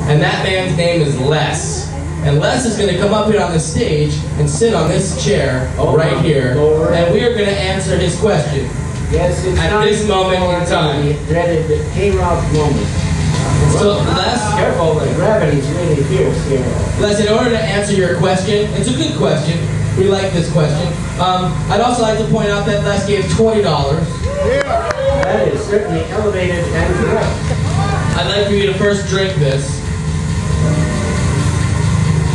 And that man's name is Les. And Les is going to come up here on the stage and sit on this chair right here. And we are going to answer his question. Yes, it's at this moment in time. The dreaded KrOB Moment. So, Les, careful, the gravity's really fierce here. Les, in order to answer your question, it's a good question. We like this question. I'd also like to point out that Les gave $20. Yeah. That is certainly elevated and correct. I'd like for you to first drink this.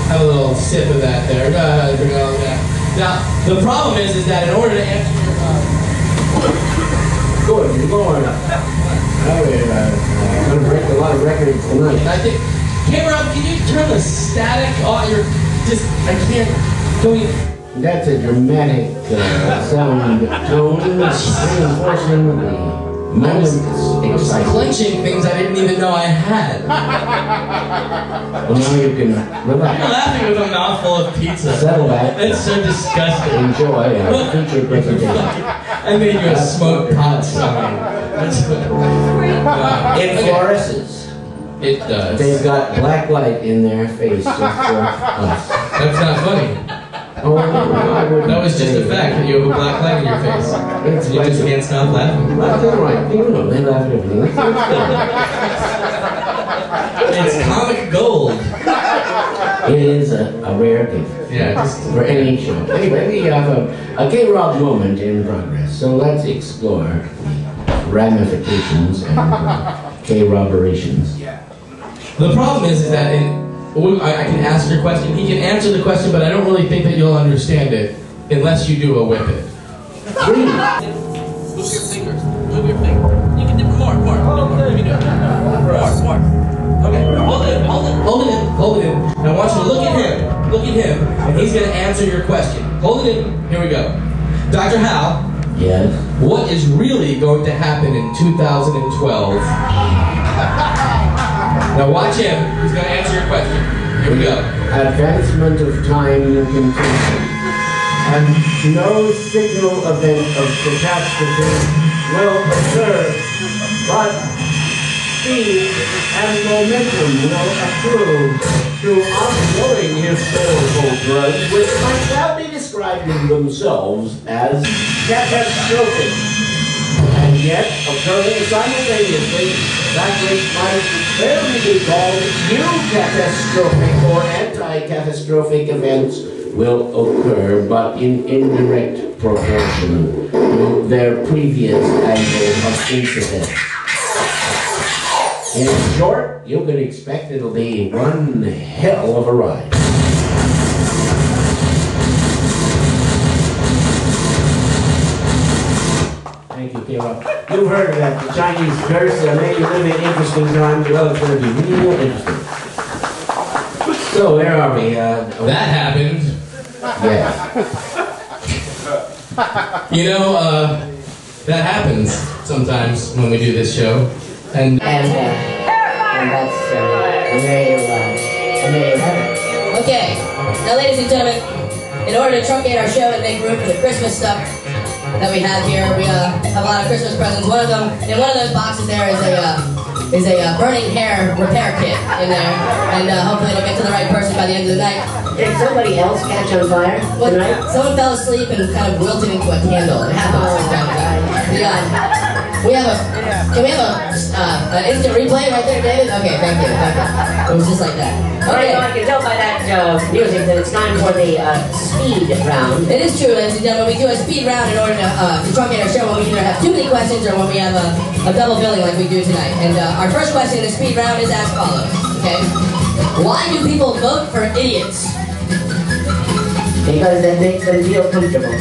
Have a little sip of that there. Go ahead, drink all of that. Now, the problem is that in order to answer your good, you're going up. I'm going to break a lot of records tonight. I think, KrOB, can you turn the static on? I can't, can we? That's a dramatic sound tone, reinforcing the moment's excitement. I was clenching things I didn't even know I had. Well, now you can relax. You're laughing with a mouthful of pizza. Settle back. It's so disgusting. Enjoy a featured presentation. I made you a smoked pot sign. It fluoresces. It does. They've got black light in their face just for us. That's not funny. Oh, no, that was just the fact that you have a black light in your face. And you just can't stop laughing. That's all right. You know, they laugh at everything. It's comic gold. It is a rare gift. Yeah, just for any show. Anyway, we have a KrOB moment in progress. So let's explore the ramifications and KrOBerations. The problem is that I can ask your question, he can answer the question, but I don't really think that you'll understand it unless you do a whip it. Move your fingers. Move your finger. You can do more. You can do it. More. Okay. Hold it in. Now I want you to look at him, and he's going to answer your question. Hold it in. Here we go. Dr. Hal. Yes? What is really going to happen in 2012? Now watch him. He's going to answer your question. Here we go. Advancement of time continues. And no signal event of catastrophe will occur, but speed and momentum will accrue through ongoing historical drugs which might now be described in themselves as catastrophic. And yet, occurring simultaneously, that which might fairly be called new catastrophic or anti-catastrophic events will occur, but in indirect proportion to their previous angle of incident. In short, you can expect it'll be one hell of a ride. Thank you, KrOB. You've heard of that, the Chinese curse, may you live in interesting times. Well, it's going to be real interesting. So, where are we? That happened. Yes. You know, that happens sometimes when we do this show. And that's there you have it. Okay, now ladies and gentlemen, in order to truncate our show and make room for the Christmas stuff that we have here, we have a lot of Christmas presents. One of them, in one of those boxes there is a burning hair repair kit in there, and hopefully it'll get to the right person by the end of the night. Did somebody else catch on fire tonight? Someone fell asleep and kind of wilted into a candle. It happens from time to time. Can we have an instant replay right there, David? Okay, thank you. It was just like that. Okay. I can tell by that music that it's time for the speed round. It is true, ladies and gentlemen. We do a speed round in order to truncate our show when we either have too many questions or when we have a double billing like we do tonight. And our first question in the speed round is as follows, okay? Why do people vote for idiots? Because that makes them feel comfortable.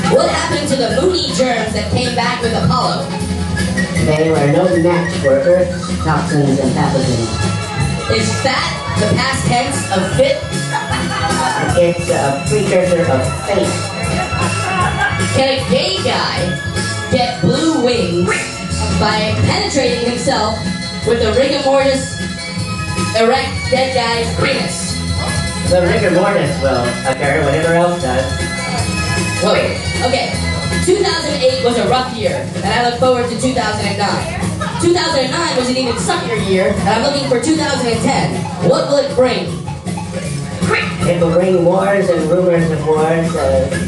What happened to the moody germs that came back with Apollo? They were no match for Earth's toxins and pathogens. Is fat the past tense of fit? It's a precursor of fate. Can a gay guy get blue wings by penetrating himself with the rigor mortis erect dead guy's penis? The rigor mortis will occur, whatever else does. Whoa. Okay, 2008 was a rough year, and I look forward to 2009. 2009 was an even suckier year, and I'm looking for 2010. What will it bring? It will bring wars and rumors of wars,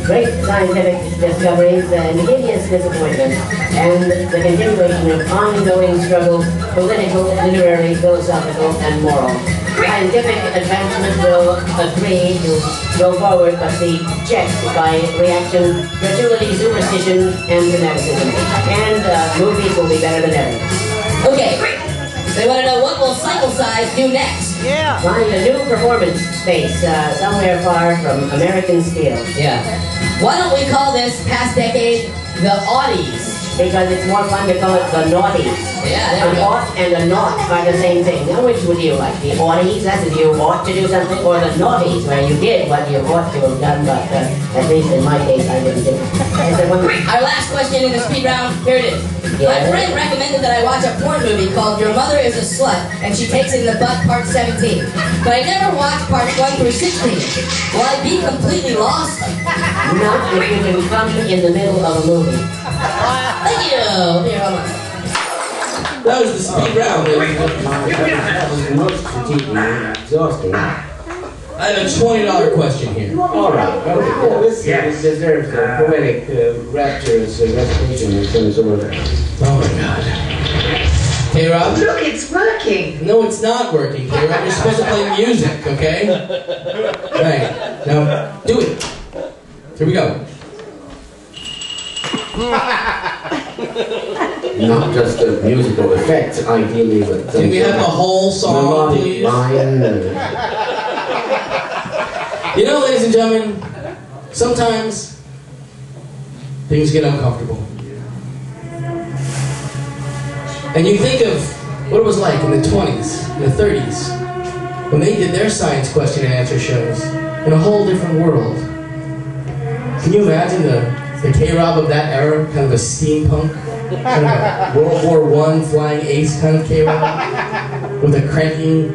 great scientific discoveries, and hideous disappointment, and the continuation of ongoing struggles, political, literary, philosophical, and moral. Scientific advancement will agree to go forward, but be checked by reaction, credulity, superstition, and fanaticism. And movies will be better than ever. Okay, they want to know what will Cycle Size do next? Yeah. Find a new performance space somewhere far from American steel. Yeah. Why don't we call this past decade the Audis? Because it's more fun to call it the naughties. Yeah, there we An go. ought and a not are the same thing. Now which would you like? The oughties, that's if you ought to do something, or the naughties, where you did what you ought to have done, but at least in my case I didn't do it. Our last question in the speed round, here it is. My friend recommended that I watch a porn movie called Your Mother is a Slut and She Takes It in the Butt Part 17. But I never watched parts 1 through 16. Will I be completely lost? Not if you can come in the middle of a movie. Thank you. Here, hold on. That was the speed round, ladies and gentlemen. That was most fatiguing, exhausting. I have a $20 question here. All right. Okay. Well, this deserves a poetic, rapturous recitation of some sort. Oh my God. KrOB? Look, it's working. No, it's not working, KrOB. You're supposed to play music, okay? Right. Now, do it. Here we go. Not just the musical effects, ideally, but Can we have the whole song, melodic please? line. You know, ladies and gentlemen, sometimes things get uncomfortable. And you think of what it was like in the 20s, in the 30s, when they did their science question and answer shows in a whole different world. Can you imagine the KrOB of that era, kind of a steampunk, kind of a World War I flying ace kind of KrOB, with a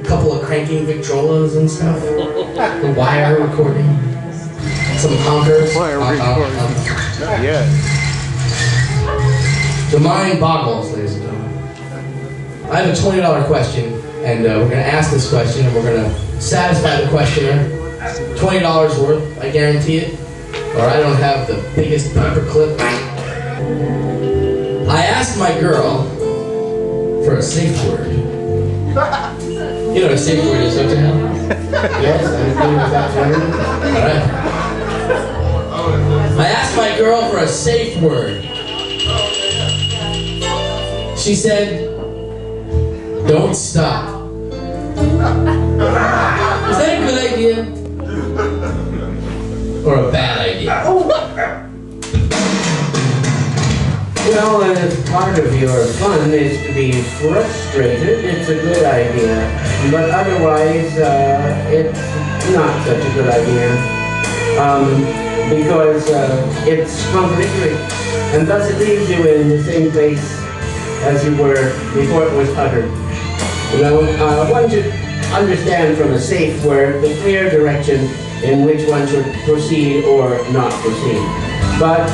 couple of cranking Victrolas and stuff, the wire recording, some honkers. Wire recording. Yeah. The mind boggles, ladies and gentlemen. I have a $20 question, and we're going to ask this question, and we're going to satisfy the questioner. $20 worth, I guarantee it. Or I don't have the biggest paper clip. I asked my girl for a safe word. You know what a safe word is, Dr. Hal? Yes, I'm doing that term. Alright. I asked my girl for a safe word. She said, "Don't stop." Is that a good idea? Or a bad idea? Well, and if part of your fun is to be frustrated, it's a good idea. But otherwise, it's not such a good idea. Because it's contradictory. And thus it leaves you in the same place as you were before it was uttered. You know, one should understand from a safe word the clear direction in which one should proceed or not proceed. But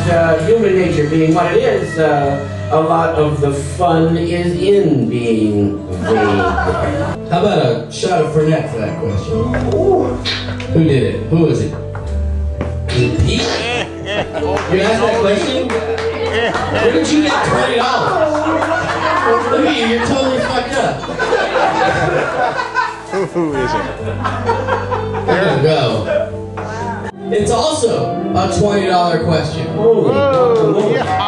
human nature being what it is, a lot of the fun is in being vague. How about a shot of Fernet for that question? Who did it? Who was it? Was it Pete? You asked that question? Where did you get $20? Look at you, you're totally fucked up. Who is it? There we go. It's also a $20 question.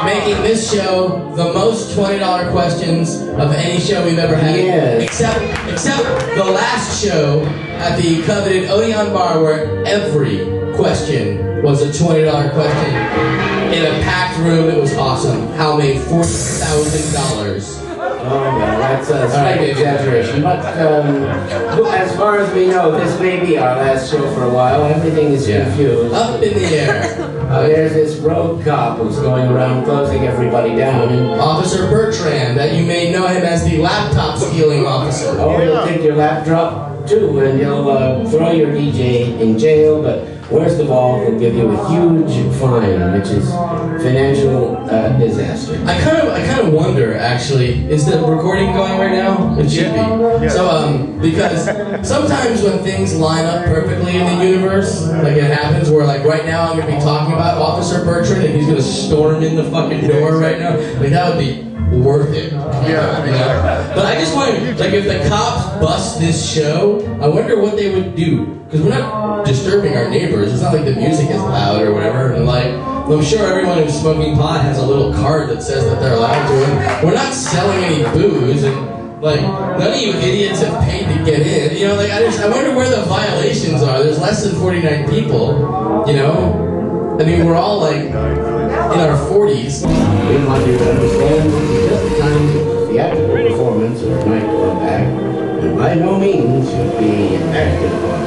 Making this show the most $20 questions of any show we've ever had. Yes. Except the last show at the coveted Odeon Bar, where every question was a $20 question. In a packed room, it was awesome. Hal made $40,000. Oh, well, that's a slight exaggeration. But as far as we know, this may be our last show for a while. Everything is confused. Up in the air. There's this rogue cop who's going around closing everybody down. And Officer Bertrand, that you may know him as the laptop stealing officer. oh, he'll take your laptop too, and he'll throw your DJ in jail. But worst of all, will give you a huge fine, which is financial disaster. I kind of wonder, actually, is the recording going right now? It should be. Yeah. So, because sometimes when things line up perfectly in the universe, like it happens where, like, right now I'm going to be talking about Officer Bertrand and he's going to storm in the fucking door right now, like, that would be worth it. Yeah. You know? But I just wonder, like, if the cops bust this show, I wonder what they would do. Because we're not disturbing our neighbors. It's not like the music is loud or whatever. And, like, I'm sure everyone who's smoking pot has a little card that says that they're allowed to. And we're not selling any booze. And, like, none of you idiots have paid to get in. You know, like, I wonder where the violations are. There's less than 49 people, you know? I mean, we're all, like, in our 40s. We want you to understand this is just a kind of theatrical performance or nightclub act, and by no means should be acted upon.